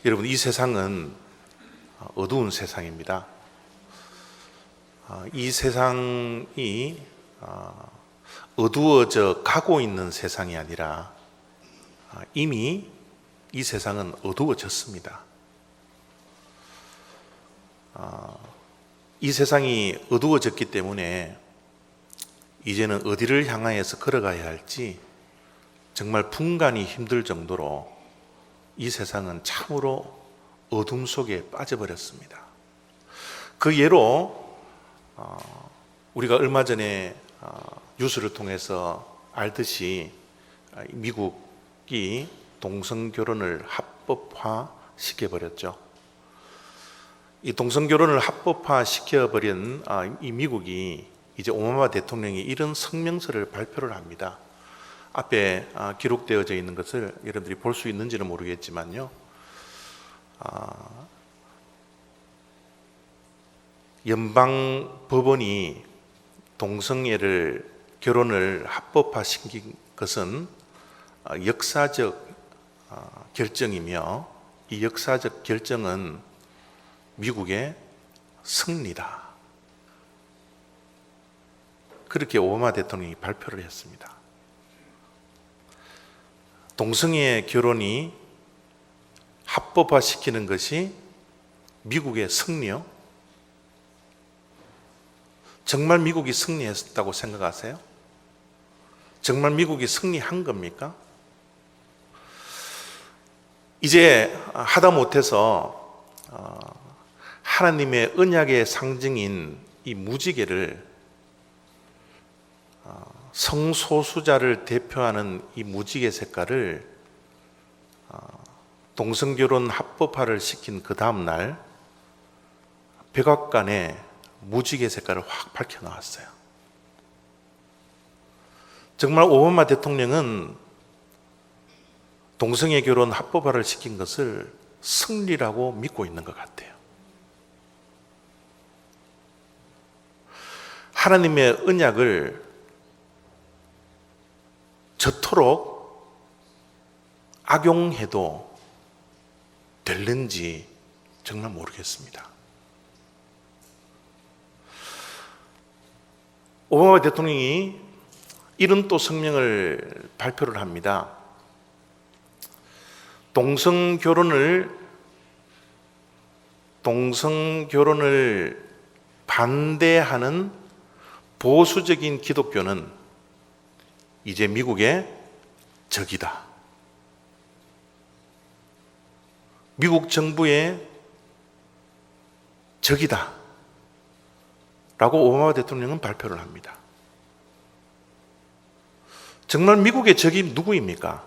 여러분, 이 세상은 어두운 세상입니다. 이 세상이 어두워져 가고 있는 세상이 아니라 이미 이 세상은 어두워졌습니다. 이 세상이 어두워졌기 때문에 이제는 어디를 향하여서 걸어가야 할지 정말 분간이 힘들 정도로 이 세상은 참으로 어둠 속에 빠져버렸습니다. 그 예로 우리가 얼마 전에 뉴스를 통해서 알듯이 미국이 동성결혼을 합법화 시켜버렸죠. 이 동성결혼을 합법화 시켜버린 이 미국이 이제 오바마 대통령이 이런 성명서를 발표를 합니다. 앞에 기록되어져 있는 것을 여러분들이 볼 수 있는지는 모르겠지만요. 연방 법원이 동성애를 결혼을 합법화 시킨 것은 역사적 결정이며 이 역사적 결정은 미국의 승리다. 그렇게 오바마 대통령이 발표를 했습니다. 동성애 결혼이 합법화 시키는 것이 미국의 승리요? 정말 미국이 승리했다고 생각하세요? 정말 미국이 승리한 겁니까? 이제 하다못해서 하나님의 언약의 상징인 이 무지개를 성소수자를 대표하는 이 무지개 색깔을 동성결혼 합법화를 시킨 그 다음 날 백악관에 무지개 색깔을 확 밝혀 나왔어요. 정말 오바마 대통령은 동성애 결혼 합법화를 시킨 것을 승리라고 믿고 있는 것 같아요. 하나님의 언약을 저토록 악용해도 될는지 정말 모르겠습니다. 오바마 대통령이 이런 또 성명을 발표를 합니다. 동성결혼을 반대하는 보수적인 기독교는 이제 미국의 적이다. 미국 정부의 적이다. 라고 오바마 대통령은 발표를 합니다. 정말 미국의 적이 누구입니까?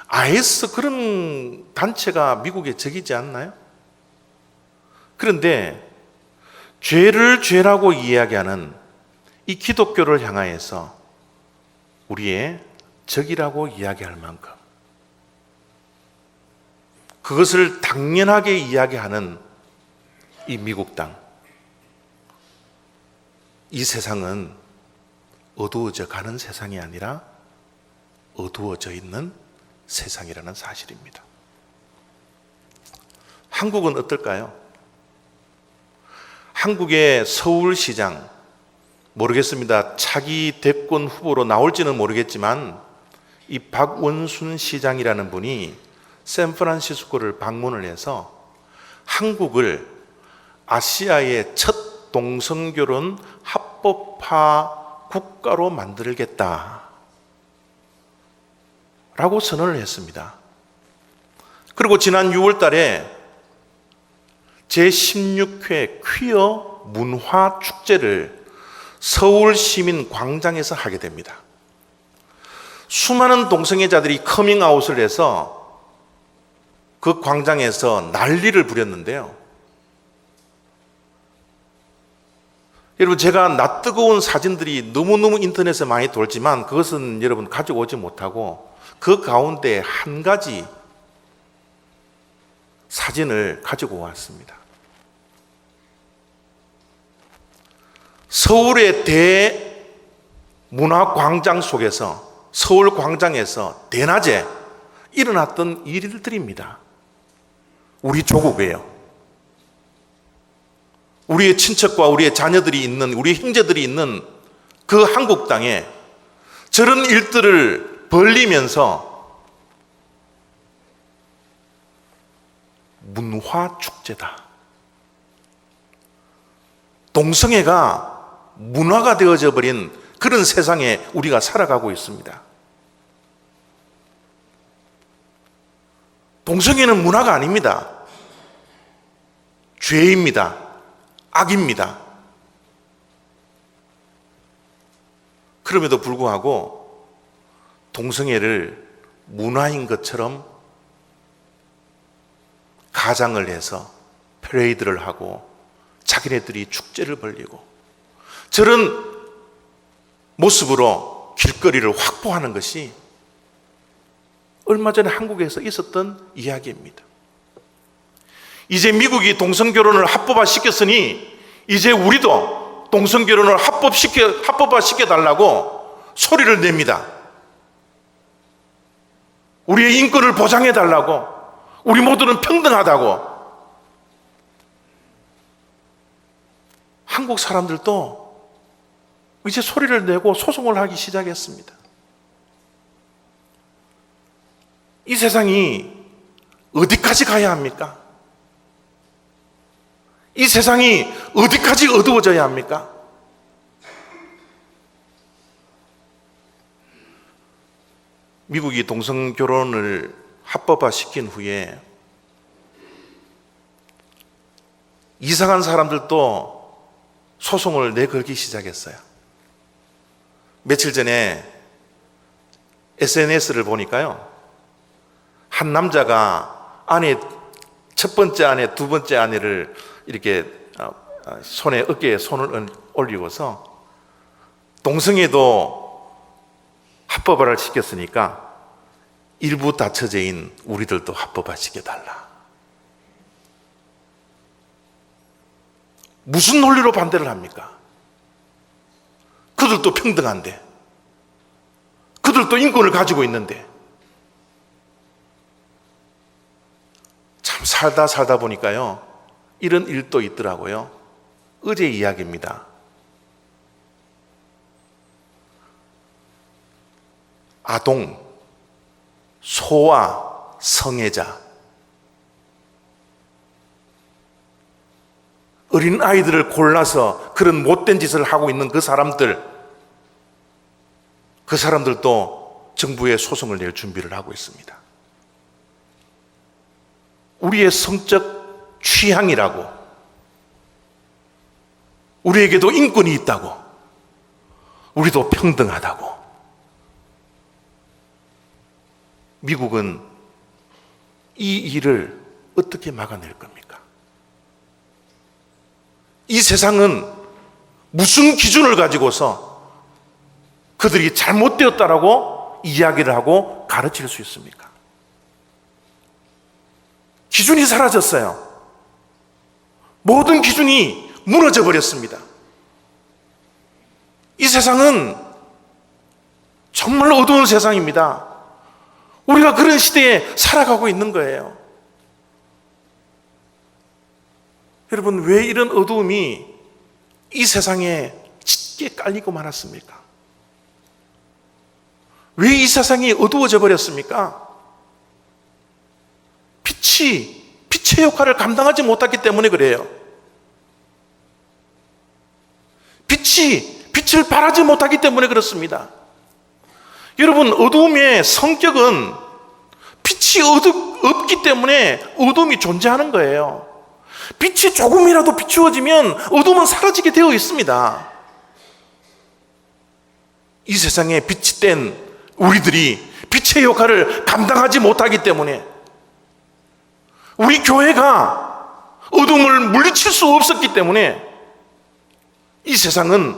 IS 그런 단체가 미국의 적이지 않나요? 그런데 죄를 죄라고 이야기하는 이 기독교를 향하여서 우리의 적이라고 이야기할 만큼 그것을 당연하게 이야기하는 이 미국 땅, 이 세상은 어두워져 가는 세상이 아니라 어두워져 있는 세상이라는 사실입니다. 한국은 어떨까요? 한국의 서울시장, 모르겠습니다. 차기 대권 후보로 나올지는 모르겠지만 이 박원순 시장이라는 분이 샌프란시스코를 방문을 해서 한국을 아시아의 첫 동성결혼 합법화 국가로 만들겠다 라고 선언을 했습니다. 그리고 지난 6월 달에 제16회 퀴어 문화 축제를 서울시민 광장에서 하게 됩니다. 수많은 동성애자들이 커밍아웃을 해서 그 광장에서 난리를 부렸는데요. 여러분, 제가 낯뜨거운 사진들이 너무너무 인터넷에 많이 돌지만 그것은 여러분 가지고 오지 못하고 그 가운데 한 가지 사진을 가지고 왔습니다. 서울의 대문화광장 속에서, 서울 광장에서 대낮에 일어났던 일들입니다. 우리 조국이에요. 우리의 친척과 우리의 자녀들이 있는, 우리의 형제들이 있는 그 한국 땅에 저런 일들을 벌리면서 문화축제다. 동성애가 문화가 되어져 버린 그런 세상에 우리가 살아가고 있습니다. 동성애는 문화가 아닙니다. 죄입니다. 악입니다. 그럼에도 불구하고 동성애를 문화인 것처럼 가장을 해서 패레이드를 하고 자기네들이 축제를 벌리고 저런 모습으로 길거리를 확보하는 것이 얼마 전에 한국에서 있었던 이야기입니다. 이제 미국이 동성결혼을 합법화시켰으니 이제 우리도 동성결혼을 합법화시켜달라고 소리를 냅니다. 우리의 인권을 보장해달라고, 우리 모두는 평등하다고. 한국 사람들도 이제 소리를 내고 소송을 하기 시작했습니다. 이 세상이 어디까지 가야 합니까? 이 세상이 어디까지 어두워져야 합니까? 미국이 동성결혼을 합법화시킨 후에 이상한 사람들도 소송을 내걸기 시작했어요. 며칠 전에 SNS를 보니까요, 한 남자가 첫 번째 아내, 두 번째 아내를 이렇게 어깨에 손을 올리고서 동성애도 합법화를 시켰으니까 일부 다처제인 우리들도 합법화시켜달라. 무슨 논리로 반대를 합니까? 그들도 평등한데, 그들도 인권을 가지고 있는데. 참 살다 보니까요, 이런 일도 있더라고요. 어제 이야기입니다. 아동, 소아, 성애자, 어린 아이들을 골라서 그런 못된 짓을 하고 있는 그 사람들도 정부에 소송을 낼 준비를 하고 있습니다. 우리의 성적 취향이라고, 우리에게도 인권이 있다고, 우리도 평등하다고. 미국은 이 일을 어떻게 막아낼 겁니까? 이 세상은 무슨 기준을 가지고서 그들이 잘못되었다라고 이야기를 하고 가르칠 수 있습니까? 기준이 사라졌어요. 모든 기준이 무너져 버렸습니다. 이 세상은 정말 어두운 세상입니다. 우리가 그런 시대에 살아가고 있는 거예요. 여러분, 왜 이런 어두움이 이 세상에 짙게 깔리고 말았습니까? 왜 이 세상이 어두워져 버렸습니까? 빛의 역할을 감당하지 못했기 때문에 그래요. 빛을 발하지 못하기 때문에 그렇습니다. 여러분, 어두움의 성격은 빛이 없기 때문에 어둠이 존재하는 거예요. 빛이 조금이라도 비추어지면 어둠은 사라지게 되어 있습니다. 이 세상에 빛이 된 우리들이 빛의 역할을 감당하지 못하기 때문에, 우리 교회가 어둠을 물리칠 수 없었기 때문에 이 세상은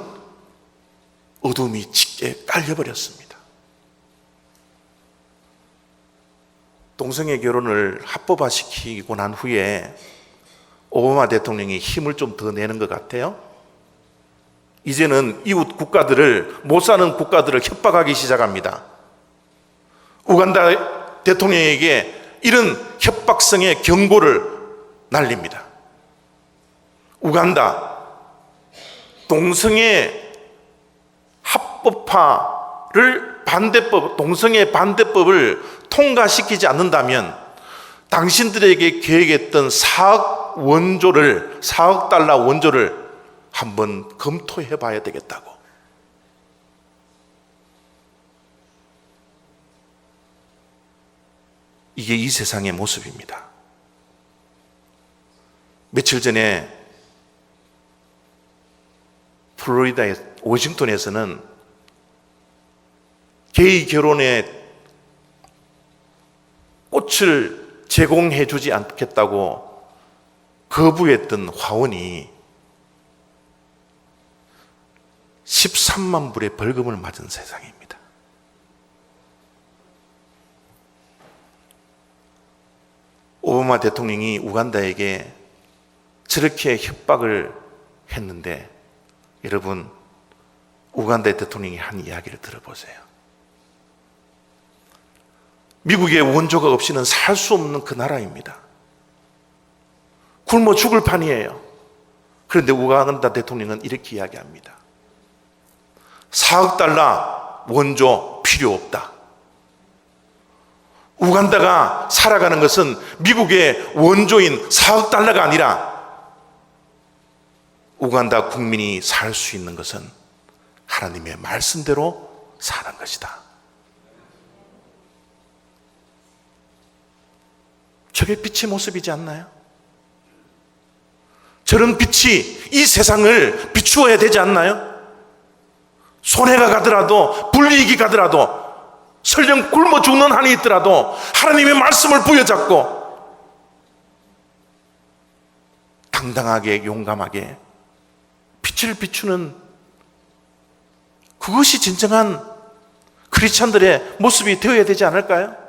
어둠이 짙게 깔려버렸습니다. 동성애 결혼을 합법화시키고 난 후에 오바마 대통령이 힘을 좀 더 내는 것 같아요. 이제는 이웃 국가들을, 못 사는 국가들을 협박하기 시작합니다. 우간다 대통령에게 이런 협박성의 경고를 날립니다. 우간다, 동성애 합법화를 동성애 반대법을 통과시키지 않는다면 당신들에게 계획했던 4억 달러 원조를 한번 검토해 봐야 되겠다고. 이게 이 세상의 모습입니다. 며칠 전에 플로리다의 워싱턴에서는 게이 결혼에 꽃을 제공해 주지 않겠다고 거부했던 화원이 13만 불의 벌금을 맞은 세상입니다. 오바마 대통령이 우간다에게 저렇게 협박을 했는데, 여러분, 우간다 대통령이 한 이야기를 들어보세요. 미국의 원조가 없이는 살 수 없는 그 나라입니다. 굶어 죽을 판이에요. 그런데 우간다 대통령은 이렇게 이야기합니다. 4억 달러 원조 필요 없다. 우간다가 살아가는 것은 미국의 원조인 4억 달러가 아니라 우간다 국민이 살 수 있는 것은 하나님의 말씀대로 사는 것이다. 저게 빛의 모습이지 않나요? 저런 빛이 이 세상을 비추어야 되지 않나요? 손해가 가더라도, 불이익이 가더라도, 설령 굶어 죽는 한이 있더라도 하나님의 말씀을 부여잡고 당당하게 용감하게 빛을 비추는, 그것이 진정한 크리스찬들의 모습이 되어야 되지 않을까요?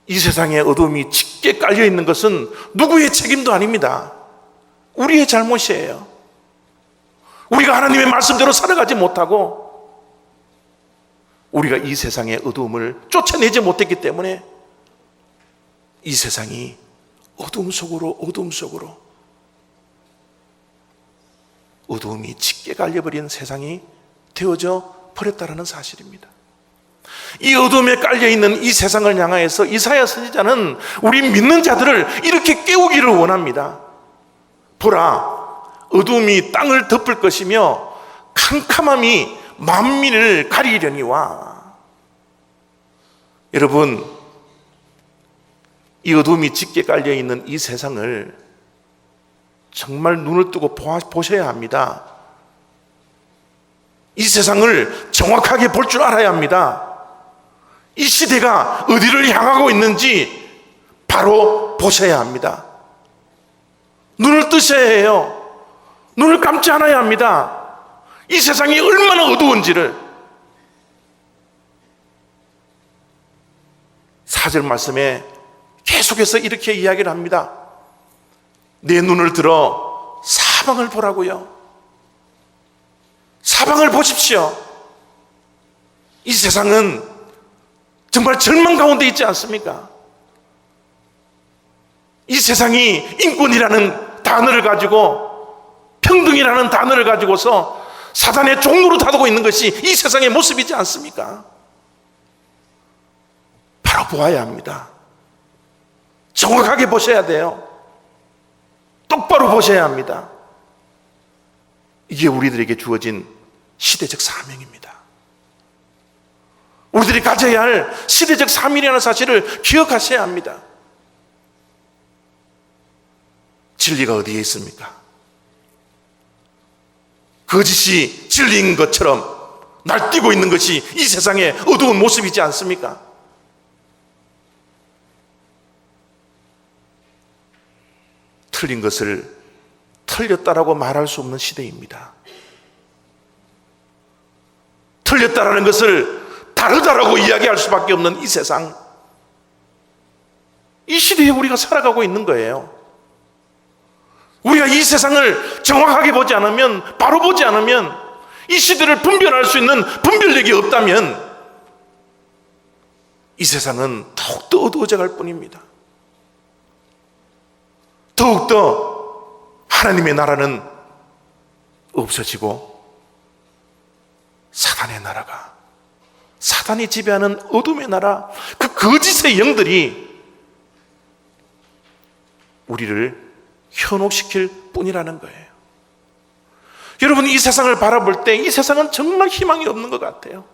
이 세상에 어둠이 짙게 깔려있는 것은 누구의 책임도 아닙니다. 우리의 잘못이에요. 우리가 하나님의 말씀대로 살아가지 못하고 우리가 이 세상의 어두움을 쫓아내지 못했기 때문에 이 세상이 어두움 속으로 어두움이 짙게 갈려버린 세상이 되어져 버렸다는 사실입니다. 이 어둠에 깔려있는 이 세상을 향하여서 이사야 선지자는 우리 믿는 자들을 이렇게 깨우기를 원합니다. 보라, 어둠이 땅을 덮을 것이며 캄캄함이 만민을 가리려니와. 여러분, 이 어둠이 짙게 깔려있는 이 세상을 정말 눈을 뜨고 보셔야 합니다. 이 세상을 정확하게 볼 줄 알아야 합니다. 이 시대가 어디를 향하고 있는지 바로 보셔야 합니다. 눈을 뜨셔야 해요. 눈을 감지 않아야 합니다. 이 세상이 얼마나 어두운지를. 4절 말씀에 계속해서 이렇게 이야기를 합니다. 내 눈을 들어 사방을 보라고요. 사방을 보십시오. 이 세상은 정말 절망 가운데 있지 않습니까? 이 세상이 인권이라는 단어를 가지고, 평등이라는 단어를 가지고서 사단의 종로로 다루고 있는 것이 이 세상의 모습이지 않습니까? 바로 보아야 합니다. 정확하게 보셔야 돼요. 똑바로 보셔야 합니다. 이게 우리들에게 주어진 시대적 사명입니다. 우리들이 가져야 할 시대적 사명이라는 사실을 기억하셔야 합니다. 진리가 어디에 있습니까? 거짓이 진리인 것처럼 날뛰고 있는 것이 이 세상의 어두운 모습이지 않습니까? 틀린 것을 틀렸다라고 말할 수 없는 시대입니다. 틀렸다라는 것을 다르다라고 이야기할 수밖에 없는 이 세상, 이 시대에 우리가 살아가고 있는 거예요. 우리가 이 세상을 정확하게 보지 않으면, 바로 보지 않으면, 이 시대를 분별할 수 있는 분별력이 없다면 이 세상은 더욱더 어두워져 갈 뿐입니다. 더욱더 하나님의 나라는 없어지고 사단의 나라가, 사단이 지배하는 어둠의 나라, 그 거짓의 영들이 우리를 현혹시킬 뿐이라는 거예요. 여러분, 이 세상을 바라볼 때 이 세상은 정말 희망이 없는 것 같아요.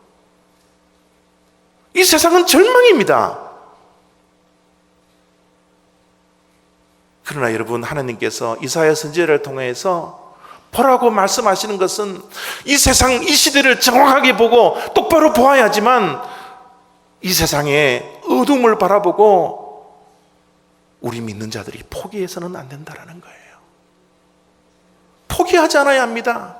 이 세상은 절망입니다. 그러나 여러분, 하나님께서 이사야 선지자를 통해서 보라고 말씀하시는 것은 이 세상, 이 시대를 정확하게 보고 똑바로 보아야지만 이 세상의 어둠을 바라보고 우리 믿는 자들이 포기해서는 안 된다는 거예요. 포기하지 않아야 합니다.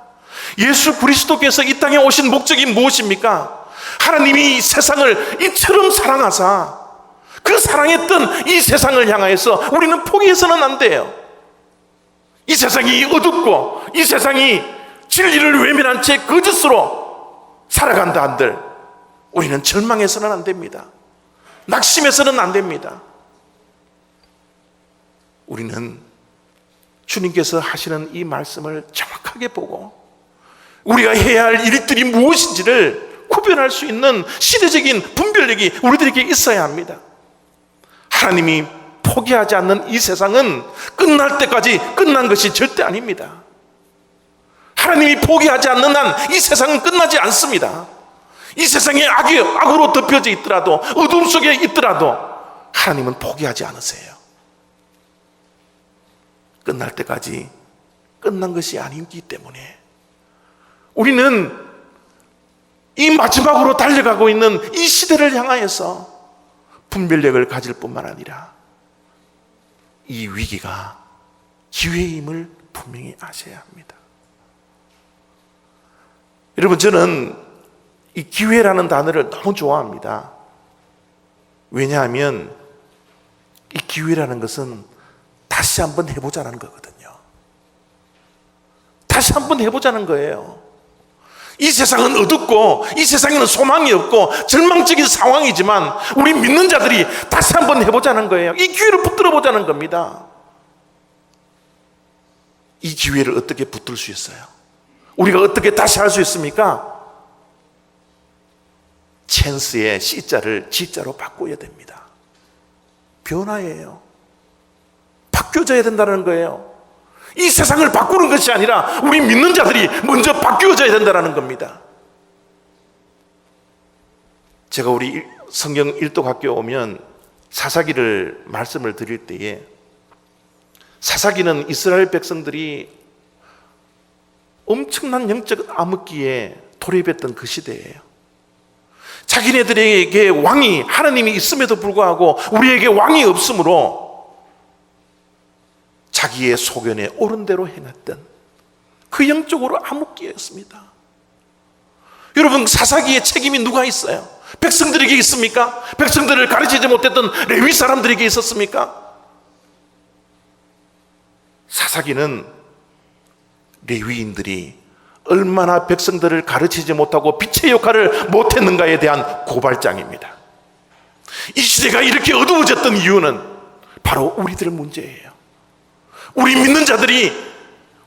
예수 그리스도께서 이 땅에 오신 목적이 무엇입니까? 하나님이 이 세상을 이처럼 사랑하사 그 사랑했던 이 세상을 향하여서 우리는 포기해서는 안 돼요. 이 세상이 어둡고 이 세상이 진리를 외면한 채 거짓으로 살아간다 한들 우리는 절망해서는 안 됩니다. 낙심해서는 안 됩니다. 우리는 주님께서 하시는 이 말씀을 정확하게 보고 우리가 해야 할 일들이 무엇인지를 구별할 수 있는 시대적인 분별력이 우리들에게 있어야 합니다. 하나님이 포기하지 않는 이 세상은 끝날 때까지 끝난 것이 절대 아닙니다. 하나님이 포기하지 않는 한 이 세상은 끝나지 않습니다. 이 세상에 악으로 덮여져 있더라도, 어둠 속에 있더라도 하나님은 포기하지 않으세요. 끝날 때까지 끝난 것이 아니기 때문에 우리는 이 마지막으로 달려가고 있는 이 시대를 향하여서 분별력을 가질 뿐만 아니라 이 위기가 기회임을 분명히 아셔야 합니다. 여러분, 저는 이 기회라는 단어를 너무 좋아합니다. 왜냐하면 이 기회라는 것은 다시 한번 해보자는 거거든요. 다시 한번 해보자는 거예요. 이 세상은 어둡고 이 세상에는 소망이 없고 절망적인 상황이지만 우리 믿는 자들이 다시 한번 해보자는 거예요. 이 기회를 붙들어 보자는 겁니다. 이 기회를 어떻게 붙들 수 있어요? 우리가 어떻게 다시 할 수 있습니까? 찬스의 C자를 G자로 바꿔야 됩니다. 변화예요. 바뀌어져야 된다는 거예요. 이 세상을 바꾸는 것이 아니라 우리 믿는 자들이 먼저 바뀌어져야 된다는 겁니다. 제가 우리 성경 일독학교 오면 사사기를 말씀을 드릴 때에, 사사기는 이스라엘 백성들이 엄청난 영적 암흑기에 돌입했던 그 시대예요. 자기네들에게 왕이, 하나님이 있음에도 불구하고 우리에게 왕이 없으므로 자기의 소견에 옳은 대로 행했던 그 영적으로 암흑기였습니다. 여러분, 사사기의 책임이 누가 있어요? 백성들에게 있습니까? 백성들을 가르치지 못했던 레위 사람들에게 있었습니까? 사사기는 레위인들이 얼마나 백성들을 가르치지 못하고 빛의 역할을 못했는가에 대한 고발장입니다. 이 시대가 이렇게 어두워졌던 이유는 바로 우리들 문제예요. 우리 믿는 자들이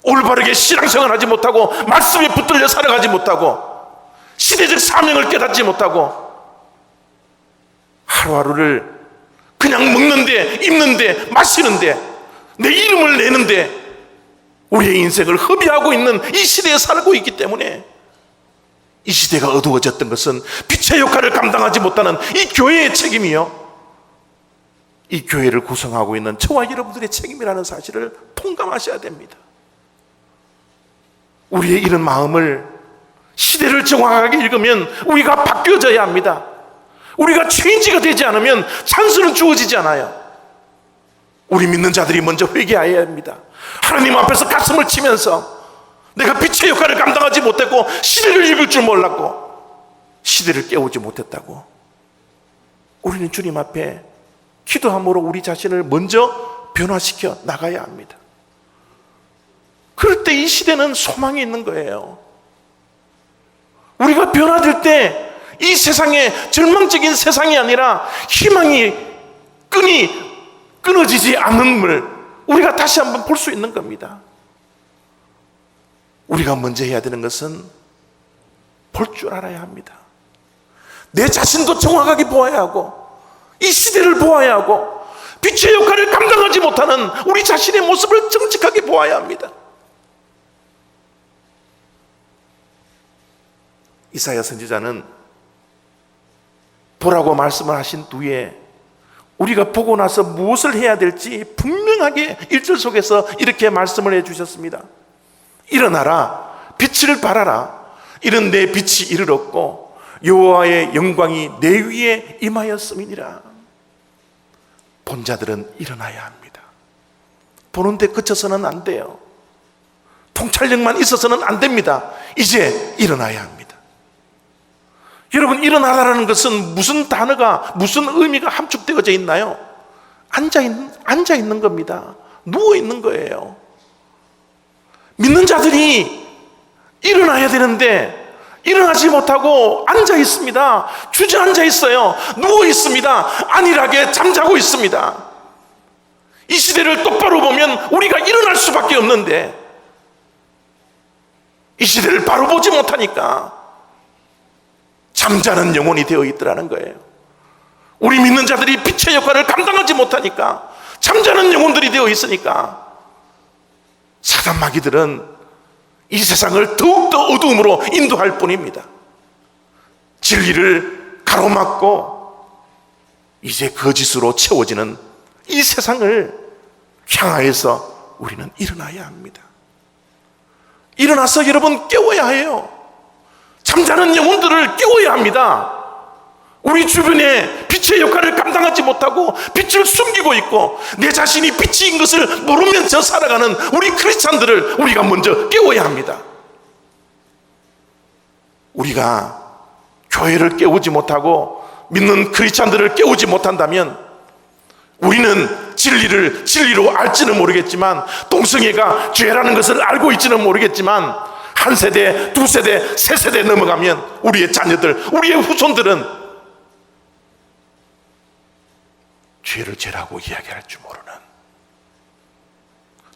올바르게 신앙생활하지 못하고 말씀에 붙들려 살아가지 못하고 시대적 사명을 깨닫지 못하고 하루하루를 그냥 먹는데, 입는데, 마시는데, 내 이름을 내는데 우리의 인생을 허비하고 있는 이 시대에 살고 있기 때문에 이 시대가 어두워졌던 것은 빛의 역할을 감당하지 못하는 이 교회의 책임이요, 이 교회를 구성하고 있는 저와 여러분들의 책임이라는 사실을 통감하셔야 됩니다. 우리의 이런 마음을, 시대를 정확하게 읽으면 우리가 바뀌어져야 합니다. 우리가 체인지가 되지 않으면 찬스는 주어지지 않아요. 우리 믿는 자들이 먼저 회개해야 합니다. 하나님 앞에서 가슴을 치면서 내가 빛의 역할을 감당하지 못했고 시대를 읽을 줄 몰랐고 시대를 깨우지 못했다고 우리는 주님 앞에 기도함으로 우리 자신을 먼저 변화시켜 나가야 합니다. 그럴 때 이 시대는 소망이 있는 거예요. 우리가 변화될 때 이 세상에 절망적인 세상이 아니라 희망이 끈이 끊어지지 않음을 우리가 다시 한번 볼 수 있는 겁니다. 우리가 먼저 해야 되는 것은 볼 줄 알아야 합니다. 내 자신도 정확하게 보아야 하고, 이 시대를 보아야 하고, 빛의 역할을 감당하지 못하는 우리 자신의 모습을 정직하게 보아야 합니다. 이사야 선지자는 보라고 말씀을 하신 뒤에 우리가 보고 나서 무엇을 해야 될지 분명하게 1절 속에서 이렇게 말씀을 해주셨습니다. 일어나라, 빛을 발하라. 이런 내 빛이 이르렀고 여호와의 영광이 내 위에 임하였음이니라. 본 자들은 일어나야 합니다. 보는데 그쳐서는 안 돼요. 통찰력만 있어서는 안 됩니다. 이제 일어나야 합니다. 여러분, 일어나라는 것은 무슨 단어가, 무슨 의미가 함축되어져 있나요? 앉아 있는 겁니다. 누워 있는 거예요. 믿는 자들이 일어나야 되는데 일어나지 못하고 앉아 있습니다. 주저앉아 있어요. 누워 있습니다. 안일하게 잠자고 있습니다. 이 시대를 똑바로 보면 우리가 일어날 수밖에 없는데 이 시대를 바로 보지 못하니까 잠자는 영혼이 되어 있더라는 거예요. 우리 믿는 자들이 빛의 역할을 감당하지 못하니까 잠자는 영혼들이 되어 있으니까 사단 마귀들은 이 세상을 더욱더 어두움으로 인도할 뿐입니다. 진리를 가로막고 이제 거짓으로 채워지는 이 세상을 향하여서 우리는 일어나야 합니다. 일어나서 여러분 깨워야 해요. 잠자는 영혼들을 깨워야 합니다. 우리 주변에 빛의 역할을 감당하지 못하고 빛을 숨기고 있고 내 자신이 빛인 것을 모르면서 살아가는 우리 크리스찬들을 우리가 먼저 깨워야 합니다. 우리가 교회를 깨우지 못하고 믿는 크리스찬들을 깨우지 못한다면 우리는 진리를 진리로 알지는 모르겠지만, 동성애가 죄라는 것을 알고 있지는 모르겠지만, 한 세대, 두 세대, 세 세대 넘어가면 우리의 자녀들, 우리의 후손들은 죄를 죄라고 이야기할 줄 모르는,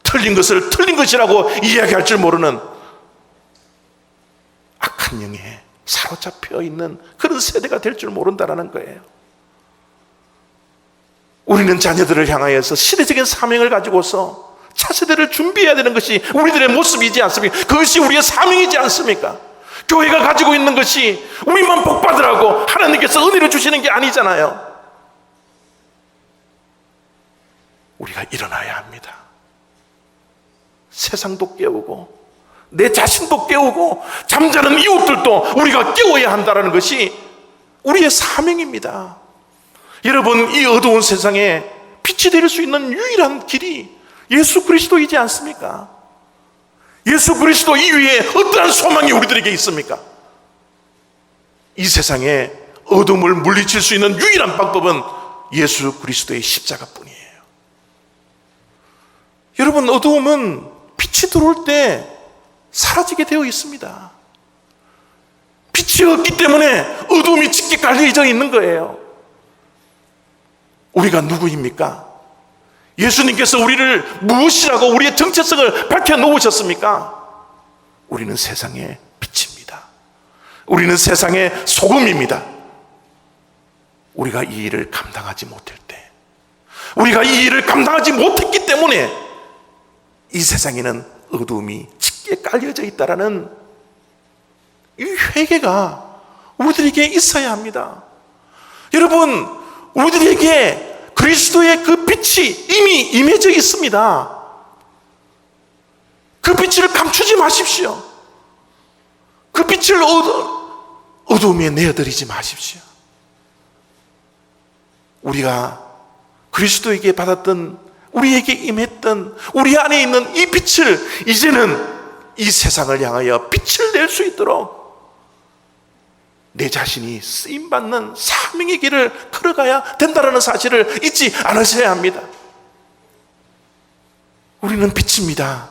틀린 것을 틀린 것이라고 이야기할 줄 모르는 악한 영에 사로잡혀 있는 그런 세대가 될 줄 모른다는 거예요. 우리는 자녀들을 향하여서 시대적인 사명을 가지고서 차세대를 준비해야 되는 것이 우리들의 모습이지 않습니까? 그것이 우리의 사명이지 않습니까? 교회가 가지고 있는 것이 우리만 복받으라고 하나님께서 은혜를 주시는 게 아니잖아요. 우리가 일어나야 합니다. 세상도 깨우고 내 자신도 깨우고 잠자는 이웃들도 우리가 깨워야 한다는 것이 우리의 사명입니다. 여러분, 이 어두운 세상에 빛이 될 수 있는 유일한 길이 예수 그리스도이지 않습니까? 예수 그리스도 이외에 어떠한 소망이 우리들에게 있습니까? 이 세상에 어둠을 물리칠 수 있는 유일한 방법은 예수 그리스도의 십자가뿐이에요. 여러분, 어두움은 빛이 들어올 때 사라지게 되어 있습니다. 빛이 없기 때문에 어둠이 짙게 깔려져 있는 거예요. 우리가 누구입니까? 예수님께서 우리를 무엇이라고 우리의 정체성을 밝혀놓으셨습니까? 우리는 세상의 빛입니다. 우리는 세상의 소금입니다. 우리가 이 일을 감당하지 못할 때, 우리가 이 일을 감당하지 못했기 때문에 이 세상에는 어두움이 짙게 깔려져 있다라는 이 회개가 우리들에게 있어야 합니다. 여러분, 우리들에게 그리스도의 그 빛이 이미 임해져 있습니다. 그 빛을 감추지 마십시오. 그 빛을 어두움에 내어드리지 마십시오. 우리가 그리스도에게 받았던, 우리에게 임했던, 우리 안에 있는 이 빛을 이제는 이 세상을 향하여 빛을 낼 수 있도록 내 자신이 쓰임받는 사명의 길을 걸어가야 된다는 사실을 잊지 않으셔야 합니다. 우리는 빛입니다.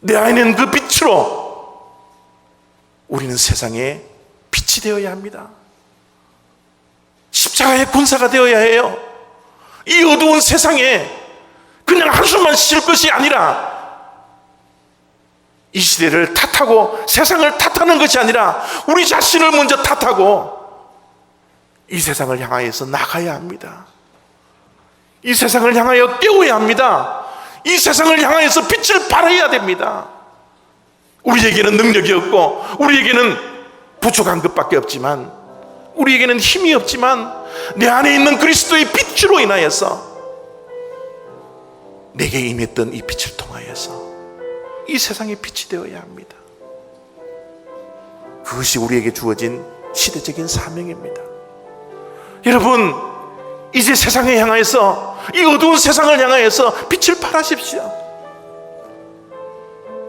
내 안에는 그 빛으로 우리는 세상에 빛이 빛이 되어야 합니다. 십자가의 군사가 되어야 해요. 이 어두운 세상에 그냥 한숨만 쉴 것이 아니라, 이 시대를 탓하고 세상을 탓하는 것이 아니라 우리 자신을 먼저 탓하고 이 세상을 향하여서 나가야 합니다. 이 세상을 향하여 깨워야 합니다. 이 세상을 향하여서 빛을 발해야 됩니다. 우리에게는 능력이 없고 우리에게는 부족한 것밖에 없지만, 우리에게는 힘이 없지만 내 안에 있는 그리스도의 빛으로 인하여서, 내게 임했던 이 빛을 통하여서 이 세상의 빛이 되어야 합니다. 그것이 우리에게 주어진 시대적인 사명입니다. 여러분, 이제 세상에 향하여서, 이 어두운 세상을 향하여서 빛을 발하십시오.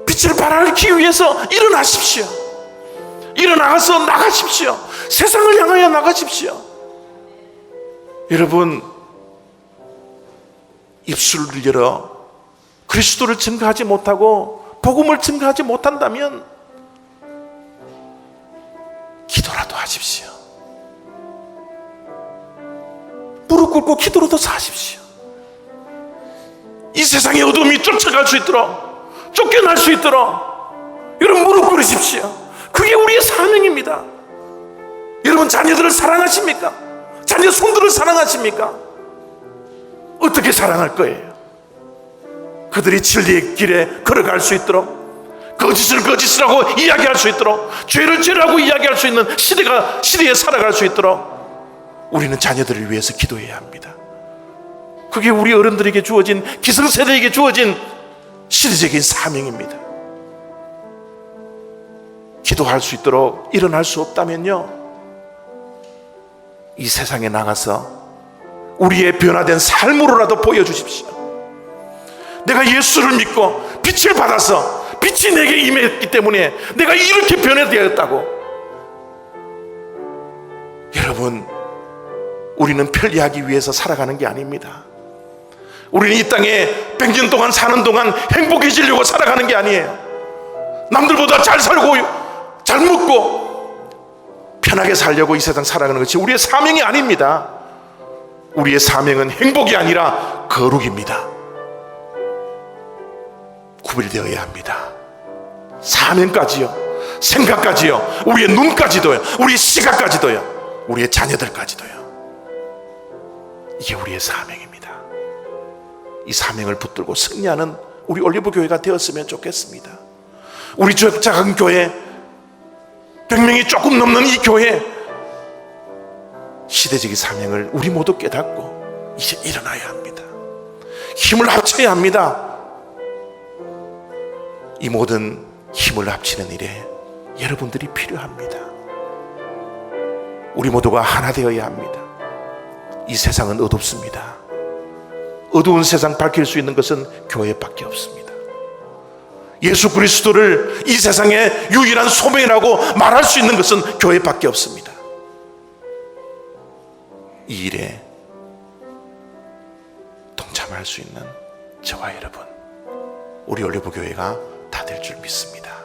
빛을 발하기 위해서 일어나십시오. 일어나서 나가십시오. 세상을 향하여 나가십시오. 여러분, 입술을 열어 그리스도를 증거하지 못하고 복음을 증거하지 못한다면 기도라도 하십시오. 무릎 꿇고 기도로도 사십시오. 이 세상의 어둠이 쫓아갈 수 있도록, 쫓겨날 수 있도록 여러분 무릎 꿇으십시오. 그게 우리의 사명입니다. 여러분, 자녀들을 사랑하십니까? 자녀 손들을 사랑하십니까? 어떻게 사랑할 거예요? 그들이 진리의 길에 걸어갈 수 있도록, 거짓을 거짓이라고 이야기할 수 있도록, 죄를 죄라고 이야기할 수 있는 시대에 살아갈 수 있도록 우리는 자녀들을 위해서 기도해야 합니다. 그게 우리 어른들에게 주어진, 기성세대에게 주어진 시대적인 사명입니다. 기도할 수 있도록 일어날 수 없다면요, 이 세상에 나가서 우리의 변화된 삶으로라도 보여주십시오. 내가 예수를 믿고 빛을 받아서 빛이 내게 임했기 때문에 내가 이렇게 변화되었다고. 여러분, 우리는 편리하기 위해서 살아가는 게 아닙니다. 우리는 이 땅에 100년 동안 사는 동안 행복해지려고 살아가는 게 아니에요. 남들보다 잘 살고 잘 먹고 편하게 살려고 이 세상 살아가는 것이 우리의 사명이 아닙니다. 우리의 사명은 행복이 아니라 거룩입니다. 구별되어야 합니다. 사명까지요, 생각까지요, 우리의 눈까지도요, 우리의 시각까지도요, 우리의 자녀들까지도요. 이게 우리의 사명입니다. 이 사명을 붙들고 승리하는 우리 올리브 교회가 되었으면 좋겠습니다. 우리 작은 교회, 100명이 조금 넘는 이 교회, 시대적인 사명을 우리 모두 깨닫고 이제 일어나야 합니다. 힘을 합쳐야 합니다. 이 모든 힘을 합치는 일에 여러분들이 필요합니다. 우리 모두가 하나 되어야 합니다. 이 세상은 어둡습니다. 어두운 세상 밝힐 수 있는 것은 교회밖에 없습니다. 예수 그리스도를 이 세상의 유일한 소명이라고 말할 수 있는 것은 교회밖에 없습니다. 이 일에 동참할 수 있는 저와 여러분, 우리 올리브 교회가 다 될 줄 믿습니다.